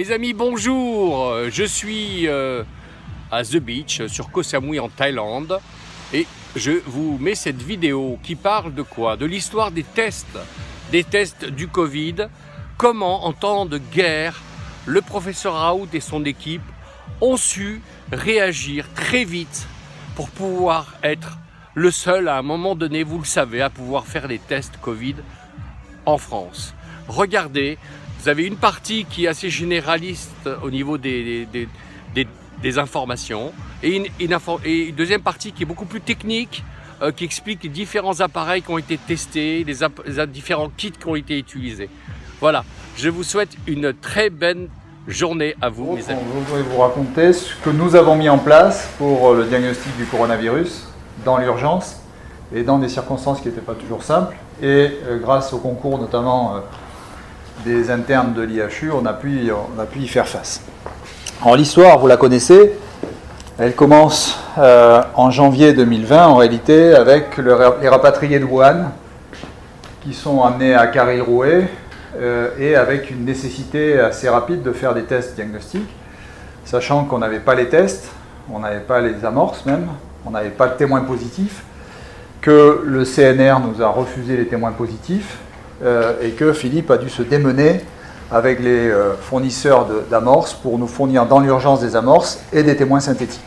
Mes amis, bonjour. Je suis à The Beach, sur Koh Samui en Thaïlande. Et je vous mets cette vidéo qui parle de quoi? De l'histoire des tests du Covid. Comment, en temps de guerre, le professeur Raoult et son équipe ont su réagir très vite pour pouvoir être le seul, à un moment donné, vous le savez, à pouvoir faire des tests Covid en France. Regardez, vous avez une partie qui est assez généraliste au niveau des informations et une deuxième partie qui est beaucoup plus technique, qui explique les différents appareils qui ont été testés, les différents kits qui ont été utilisés. Voilà, je vous souhaite une très belle journée à vous, mes amis. Je voudrais vous raconter ce que nous avons mis en place pour le diagnostic du coronavirus dans l'urgence et dans des circonstances qui n'étaient pas toujours simples. Et grâce au concours notamment des internes de l'IHU, on a pu y faire face. Alors l'histoire, vous la connaissez, elle commence en janvier 2020 en réalité avec les rapatriés de Wuhan qui sont amenés à Karilroué et avec une nécessité assez rapide de faire des tests diagnostiques, sachant qu'on n'avait pas les tests, on n'avait pas les amorces même, on n'avait pas de témoins positifs, que le CNR nous a refusé les témoins positifs, et que Philippe a dû se démener avec les fournisseurs d'amorces pour nous fournir dans l'urgence des amorces et des témoins synthétiques.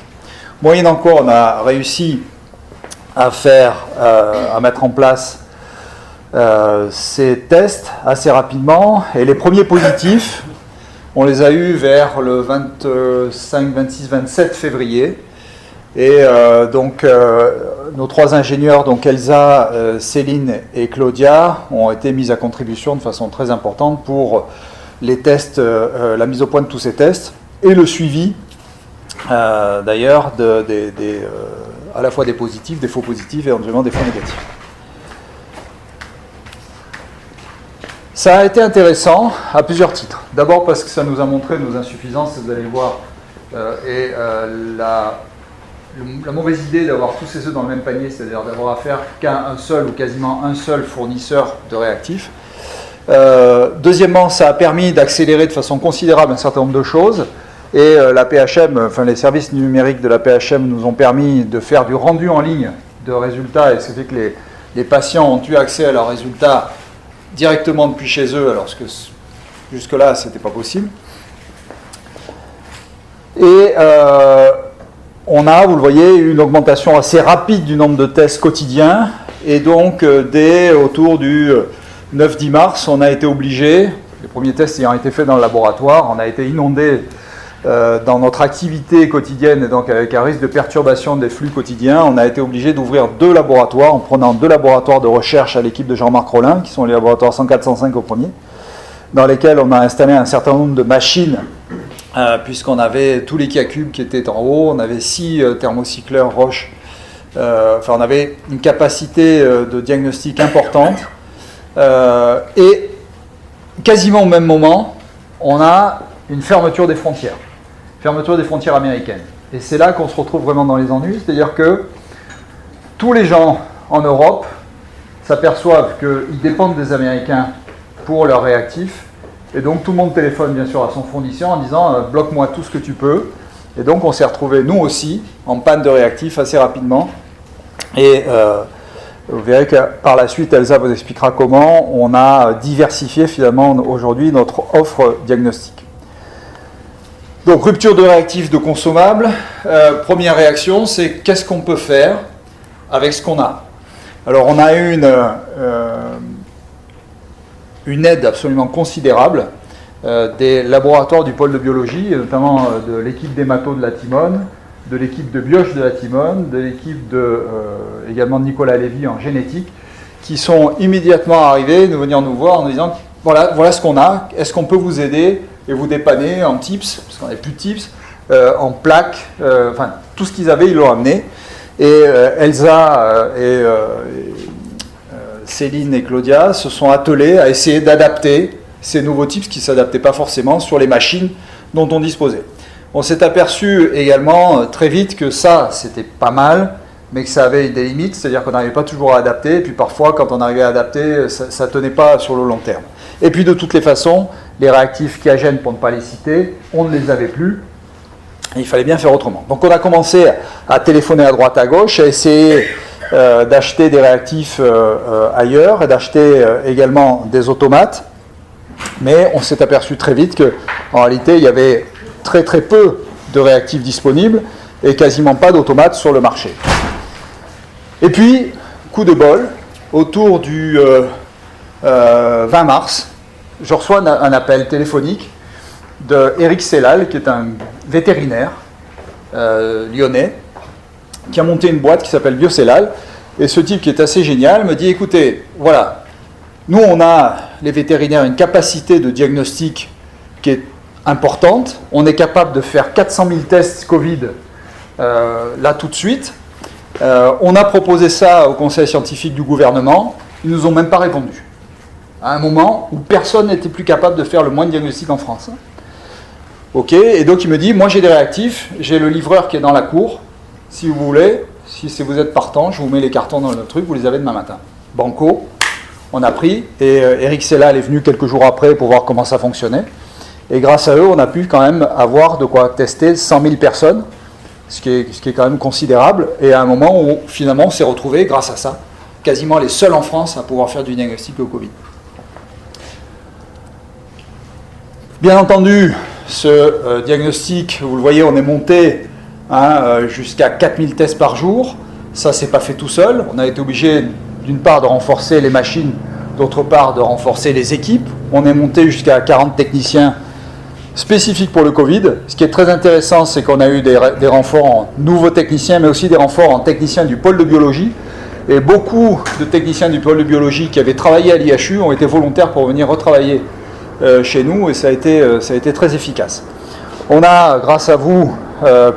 Moyennant quoi, on a réussi à mettre en place ces tests assez rapidement, et les premiers positifs, on les a eus vers le 25, 26, 27 février. Et nos trois ingénieurs, donc Elsa, Céline et Claudia, ont été mis à contribution de façon très importante pour les tests, la mise au point de tous ces tests et le suivi d'ailleurs à la fois des positifs, des faux positifs et éventuellement des faux négatifs. Ça a été intéressant à plusieurs titres. D'abord parce que ça nous a montré nos insuffisances, vous allez le voir, la mauvaise idée d'avoir tous ces œufs dans le même panier, c'est-à-dire d'avoir affaire qu'à un seul ou quasiment un seul fournisseur de réactifs. Deuxièmement, ça a permis d'accélérer de façon considérable un certain nombre de choses, et la PHM, enfin les services numériques de la PHM nous ont permis de faire du rendu en ligne de résultats, et ce qui fait que les patients ont eu accès à leurs résultats directement depuis chez eux, alors que jusque-là, ce n'était pas possible. Et on a, vous le voyez, une augmentation assez rapide du nombre de tests quotidiens, et donc dès autour du 9-10 mars, on a été obligé, les premiers tests ayant été faits dans le laboratoire, on a été inondé dans notre activité quotidienne, et donc avec un risque de perturbation des flux quotidiens, on a été obligé d'ouvrir 2 laboratoires, en prenant 2 laboratoires de recherche à l'équipe de Jean-Marc Rollin, qui sont les laboratoires 104-105 au premier, dans lesquels on a installé un certain nombre de machines, puisqu'on avait tous les K-cubes qui étaient en haut, on avait 6 thermocycleurs Roche, on avait une capacité de diagnostic importante, et quasiment au même moment, on a une fermeture des frontières américaines. Et c'est là qu'on se retrouve vraiment dans les ennuis, c'est-à-dire que tous les gens en Europe s'aperçoivent qu'ils dépendent des Américains pour leurs réactifs, et donc tout le monde téléphone bien sûr à son fournisseur en disant bloque-moi tout ce que tu peux. Et donc on s'est retrouvé nous aussi en panne de réactifs assez rapidement, et vous verrez que par la suite Elsa vous expliquera comment on a diversifié finalement aujourd'hui notre offre diagnostique. Donc rupture de réactifs, de consommables. Première réaction, c'est qu'est-ce qu'on peut faire avec ce qu'on a. Alors on a eu une aide absolument considérable des laboratoires du pôle de biologie, et notamment de l'équipe d'hémato de la Timone, de l'équipe de Bioche de la Timone, de l'équipe également de Nicolas Lévy en génétique, qui sont immédiatement arrivés venir nous voir en nous disant voilà ce qu'on a, est-ce qu'on peut vous aider et vous dépanner en tips, parce qu'on n'avait plus de tips, en plaques, tout ce qu'ils avaient, ils l'ont amené. Et Elsa et Céline et Claudia se sont attelés à essayer d'adapter ces nouveaux tips qui ne s'adaptaient pas forcément sur les machines dont on disposait. On s'est aperçu également très vite que ça, c'était pas mal, mais que ça avait des limites, c'est-à-dire qu'on n'arrivait pas toujours à adapter, et puis parfois, quand on arrivait à adapter, ça ne tenait pas sur le long terme. Et puis de toutes les façons, les réactifs Qiagen, pour ne pas les citer, on ne les avait plus. Et il fallait bien faire autrement. Donc on a commencé à téléphoner à droite à gauche, à essayer d'acheter des réactifs ailleurs et d'acheter également des automates. Mais on s'est aperçu très vite qu'en réalité, il y avait très très peu de réactifs disponibles et quasiment pas d'automates sur le marché. Et puis, coup de bol, autour du 20 mars, je reçois un appel téléphonique de Eric Sellal, qui est un vétérinaire lyonnais, qui a monté une boîte qui s'appelle Biocellal. Et ce type qui est assez génial me dit, écoutez, voilà, nous on a, les vétérinaires, une capacité de diagnostic qui est importante. On est capable de faire 400 000 tests Covid là tout de suite. On a proposé ça au conseil scientifique du gouvernement. Ils ne nous ont même pas répondu. À un moment où personne n'était plus capable de faire le moindre diagnostic en France. Ok, et donc il me dit, moi j'ai des réactifs, j'ai le livreur qui est dans la cour. Si vous voulez, si vous êtes partant, je vous mets les cartons dans le truc, vous les avez demain matin. Banco, on a pris, et Eric Sellal est venu quelques jours après pour voir comment ça fonctionnait. Et grâce à eux, on a pu quand même avoir de quoi tester 100 000 personnes, ce qui est quand même considérable. Et à un moment où finalement on s'est retrouvé, grâce à ça, quasiment les seuls en France à pouvoir faire du diagnostic au Covid. Bien entendu, ce diagnostic, vous le voyez, on est monté jusqu'à 4000 tests par jour. Ça, c'est pas fait tout seul. On a été obligé, d'une part, de renforcer les machines, d'autre part, de renforcer les équipes. On est monté jusqu'à 40 techniciens spécifiques pour le Covid. Ce qui est très intéressant, c'est qu'on a eu des renforts en nouveaux techniciens, mais aussi des renforts en techniciens du pôle de biologie. Et beaucoup de techniciens du pôle de biologie qui avaient travaillé à l'IHU ont été volontaires pour venir retravailler chez nous, et ça a été très efficace. On a, grâce à vous,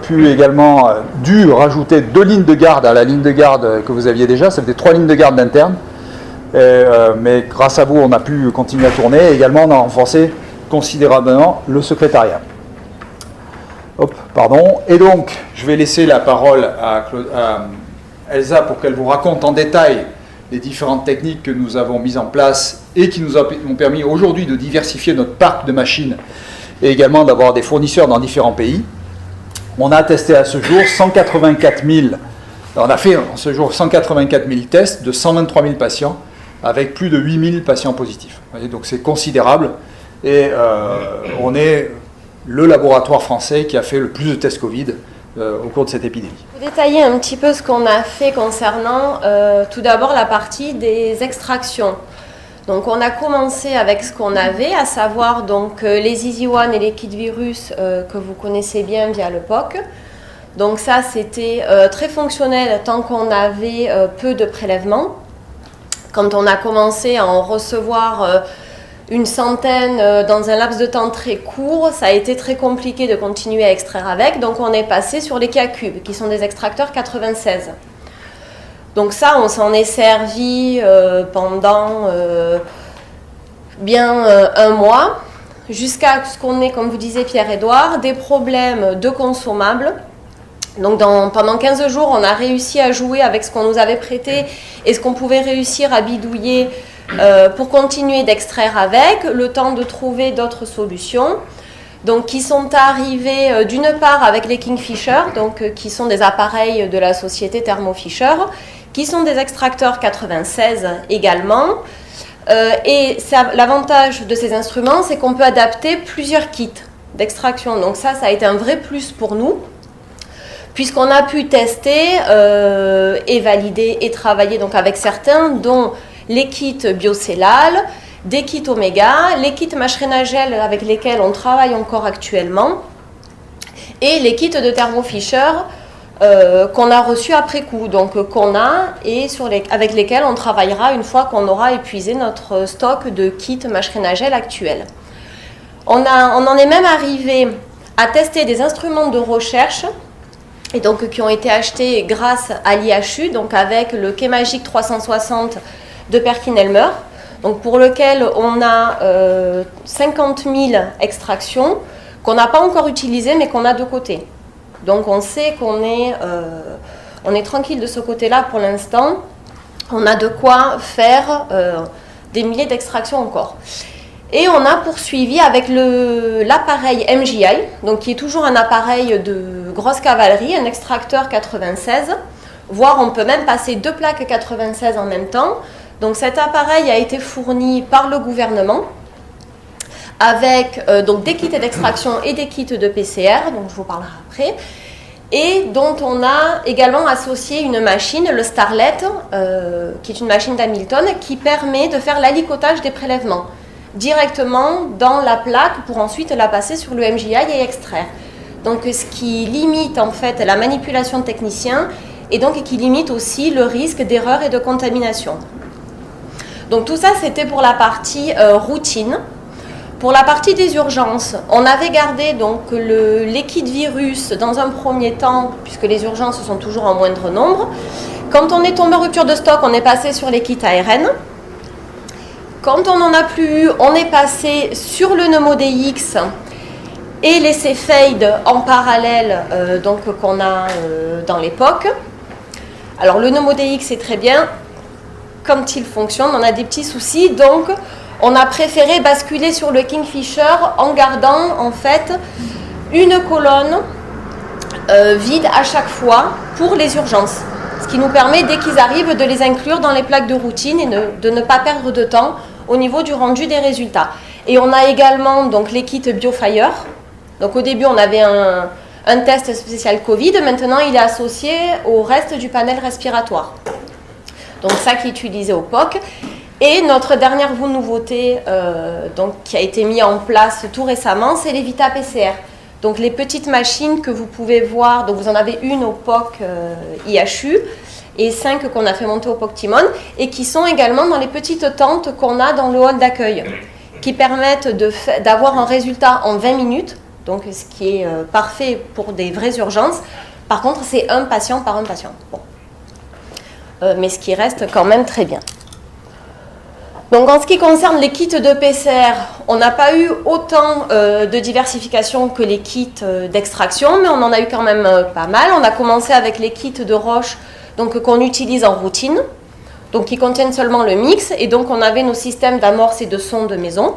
pu également dû rajouter 2 lignes de garde à la ligne de garde que vous aviez déjà. Ça faisait 3 lignes de garde d'interne, mais grâce à vous, on a pu continuer à tourner. Et également, on a renforcé considérablement le secrétariat. Hop, pardon. Et donc, je vais laisser la parole à Elsa pour qu'elle vous raconte en détail les différentes techniques que nous avons mises en place et qui nous ont permis aujourd'hui de diversifier notre parc de machines et également d'avoir des fournisseurs dans différents pays. On a testé à ce jour 184 000, on a fait à ce jour 184 000 tests de 123 000 patients avec plus de 8 000 patients positifs. Vous voyez, donc c'est considérable et on est le laboratoire français qui a fait le plus de tests Covid au cours de cette épidémie. Pour détailler un petit peu ce qu'on a fait concernant tout d'abord la partie des extractions. Donc on a commencé avec ce qu'on avait, à savoir donc les EasyOne et les kits virus que vous connaissez bien via le POC. Donc ça c'était très fonctionnel tant qu'on avait peu de prélèvements. Quand on a commencé à en recevoir une centaine dans un laps de temps très court, ça a été très compliqué de continuer à extraire avec. Donc on est passé sur les K-Cube qui sont des extracteurs 96. Donc ça, on s'en est servi pendant bien un mois, jusqu'à ce qu'on ait, comme vous disiez Pierre-Édouard, des problèmes de consommables. Donc pendant 15 jours, on a réussi à jouer avec ce qu'on nous avait prêté et ce qu'on pouvait réussir à bidouiller pour continuer d'extraire avec, le temps de trouver d'autres solutions. Donc, qui sont arrivés d'une part avec les Kingfisher, donc qui sont des appareils de la société Thermo Fisher, qui sont des extracteurs 96 également. Et l'avantage de ces instruments, c'est qu'on peut adapter plusieurs kits d'extraction. Donc ça a été un vrai plus pour nous, puisqu'on a pu tester et valider et travailler donc avec certains, dont les kits Biocellal, des kits Omega, les kits Mashrenagel avec lesquels on travaille encore actuellement, et les kits de Thermo Fisher qu'on a reçus après coup, donc qu'on a et avec lesquels on travaillera une fois qu'on aura épuisé notre stock de kits Mashrenagel actuel. On en est même arrivé à tester des instruments de recherche et donc qui ont été achetés grâce à l'IHU, donc avec le Chemagic 360 de Perkin-Elmer, donc pour lequel on a 50 000 extractions qu'on n'a pas encore utilisées mais qu'on a de côté. Donc on sait qu'on est tranquille de ce côté-là pour l'instant. On a de quoi faire des milliers d'extractions encore. Et on a poursuivi avec l'appareil MJI, donc qui est toujours un appareil de grosse cavalerie, un extracteur 96, voire on peut même passer 2 plaques 96 en même temps. Donc cet appareil a été fourni par le gouvernement avec donc des kits d'extraction et des kits de PCR, donc je vous parlerai après, et dont on a également associé une machine, le Starlet, qui est une machine d'Hamilton, qui permet de faire l'alicotage des prélèvements directement dans la plaque pour ensuite la passer sur le MJI et extraire. Donc ce qui limite en fait la manipulation de techniciens et donc qui limite aussi le risque d'erreur et de contamination. Donc tout ça c'était pour la partie routine. Pour la partie des urgences, on avait gardé donc les kits virus dans un premier temps, puisque les urgences sont toujours en moindre nombre. Quand on est tombé en rupture de stock, on est passé sur les kits ARN. Quand on n'en a plus eu, on est passé sur le NeumoDX et les Cepheid en parallèle donc qu'on a dans l'époque. Alors le NeumoDX est très bien. Quand il fonctionne, on a des petits soucis, donc on a préféré basculer sur le Kingfisher en gardant en fait une colonne vide à chaque fois pour les urgences. Ce qui nous permet, dès qu'ils arrivent, de les inclure dans les plaques de routine et de ne pas perdre de temps au niveau du rendu des résultats. Et on a également donc, les kits BioFire. Donc au début, on avait un test spécial Covid. Maintenant, il est associé au reste du panel respiratoire. Donc ça qui est utilisé au POC. Et notre dernière nouveauté donc, qui a été mise en place tout récemment, c'est les Vita PCR. Donc les petites machines que vous pouvez voir, donc vous en avez une au POC IHU et 5 qu'on a fait monter au POC Timon et qui sont également dans les petites tentes qu'on a dans le hall d'accueil qui permettent d'avoir un résultat en 20 minutes, donc ce qui est parfait pour des vraies urgences. Par contre, c'est un patient par un patient. Bon. Mais ce qui reste quand même très bien. Donc en ce qui concerne les kits de PCR, on n'a pas eu autant de diversification que les kits d'extraction, mais on en a eu quand même pas mal. On a commencé avec les kits de Roche donc, qu'on utilise en routine, donc qui contiennent seulement le mix, et donc on avait nos systèmes d'amorce et de son de maison.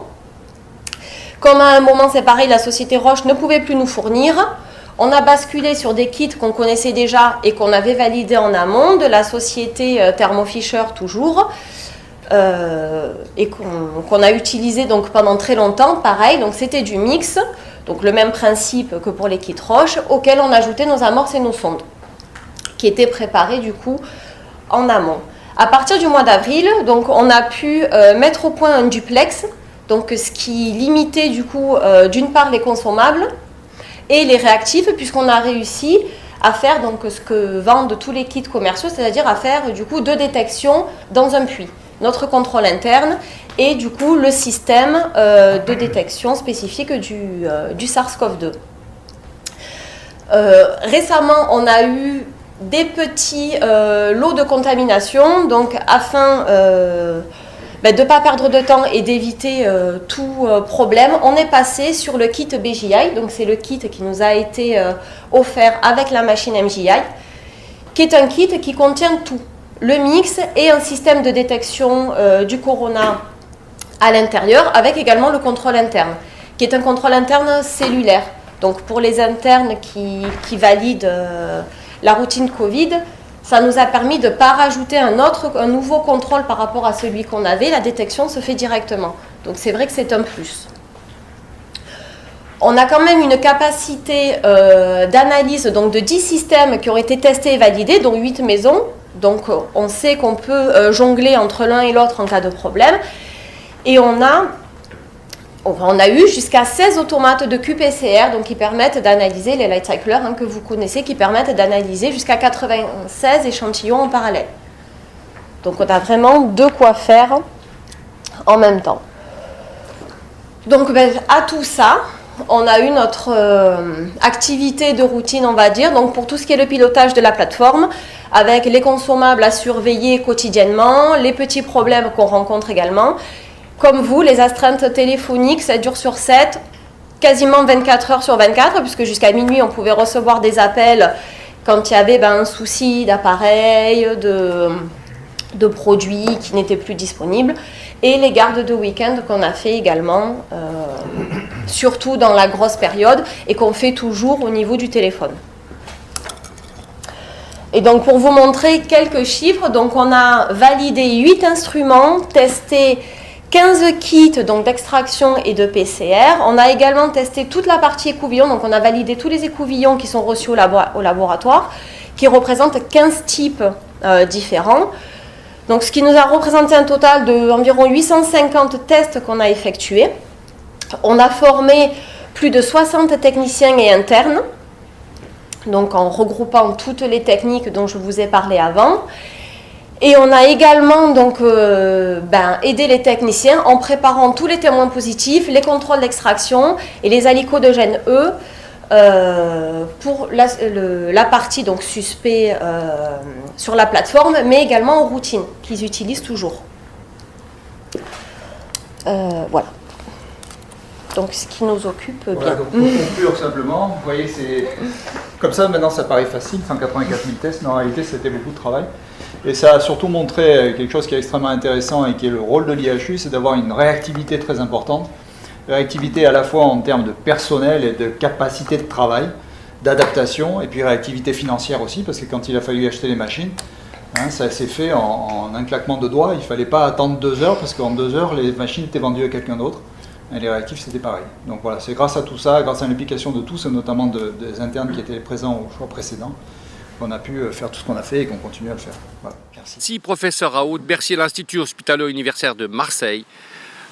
Comme à un moment c'est pareil, la société Roche ne pouvait plus nous fournir, on a basculé sur des kits qu'on connaissait déjà et qu'on avait validés en amont, de la société Thermo Fisher toujours, et qu'on a utilisé donc pendant très longtemps, pareil, donc c'était du mix, donc le même principe que pour les kits Roche, auquel on ajoutait nos amorces et nos sondes, qui étaient préparées du coup en amont. À partir du mois d'avril, donc on a pu mettre au point un duplex, donc ce qui limitait du coup d'une part les consommables et les réactifs, puisqu'on a réussi à faire donc ce que vendent tous les kits commerciaux, c'est-à-dire à faire du coup 2 détections dans un puits. Notre contrôle interne et du coup le système de détection spécifique du SARS-CoV-2. Récemment, on a eu des petits lots de contamination, donc afin de ne pas perdre de temps et d'éviter tout problème, on est passé sur le kit BJI, donc c'est le kit qui nous a été offert avec la machine MJI, qui est un kit qui contient tout. Le mix et un système de détection du corona à l'intérieur, avec également le contrôle interne, qui est un contrôle interne cellulaire. Donc pour les internes qui valident la routine Covid, ça nous a permis de ne pas rajouter un nouveau contrôle par rapport à celui qu'on avait. La détection se fait directement. Donc c'est vrai que c'est un plus. On a quand même une capacité d'analyse donc de 10 systèmes qui ont été testés et validés, dont 8 maisons. Donc on sait qu'on peut jongler entre l'un et l'autre en cas de problème. Et on a eu jusqu'à 16 automates de QPCR donc qui permettent d'analyser les light cyclers que vous connaissez, qui permettent d'analyser jusqu'à 96 échantillons en parallèle. Donc on a vraiment de quoi faire en même temps. Donc à tout ça, on a eu notre activité de routine, on va dire, donc pour tout ce qui est le pilotage de la plateforme, avec les consommables à surveiller quotidiennement, les petits problèmes qu'on rencontre également. Comme vous, les astreintes téléphoniques, 7 jours sur 7, quasiment 24 heures sur 24, puisque jusqu'à minuit, on pouvait recevoir des appels quand il y avait un souci d'appareil, de produits qui n'étaient plus disponibles, et les gardes de week-end qu'on a fait également, surtout dans la grosse période, et qu'on fait toujours au niveau du téléphone. Et donc pour vous montrer quelques chiffres, donc on a validé 8 instruments, testé 15 kits donc d'extraction et de PCR. On a également testé toute la partie écouvillon, donc on a validé tous les écouvillons qui sont reçus au laboratoire, qui représentent 15 types différents. Donc ce qui nous a représenté un total d'environ 850 tests qu'on a effectués. On a formé plus de 60 techniciens et internes, donc en regroupant toutes les techniques dont je vous ai parlé avant. Et on a également donc, aidé les techniciens en préparant tous les témoins positifs, les contrôles d'extraction et les aliquots de gènes E pour la partie donc, suspect sur la plateforme, mais également en routine, qu'ils utilisent toujours. Voilà. Donc ce qui nous occupe voilà, bien. donc, pour conclure simplement, vous voyez, c'est comme ça maintenant ça paraît facile, 184 000 tests, mais en réalité c'était beaucoup de travail. Et ça a surtout montré quelque chose qui est extrêmement intéressant et qui est le rôle de l'IHU, c'est d'avoir une réactivité très importante. Réactivité à la fois en termes de personnel et de capacité de travail, d'adaptation, et puis réactivité financière aussi, parce que quand il a fallu acheter les machines, hein, ça s'est fait en un claquement de doigts. Il ne fallait pas attendre 2 heures, parce qu'en 2 heures, les machines étaient vendues à quelqu'un d'autre. Et les réactifs, c'était pareil. Donc voilà, c'est grâce à tout ça, grâce à l'implication de tous, et notamment des internes qui étaient présents au choix précédent, qu'on a pu faire tout ce qu'on a fait et qu'on continue à le faire. Voilà, merci. Merci professeur Raoult, merci à l'Institut hospitalo-universitaire de Marseille,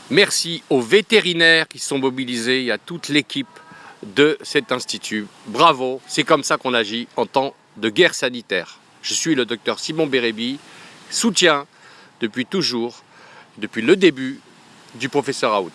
merci aux vétérinaires qui sont mobilisés et à toute l'équipe de cet institut. Bravo, c'est comme ça qu'on agit en temps de guerre sanitaire. Je suis le docteur Simon Bérébi, soutien depuis toujours, depuis le début du professeur Raoult.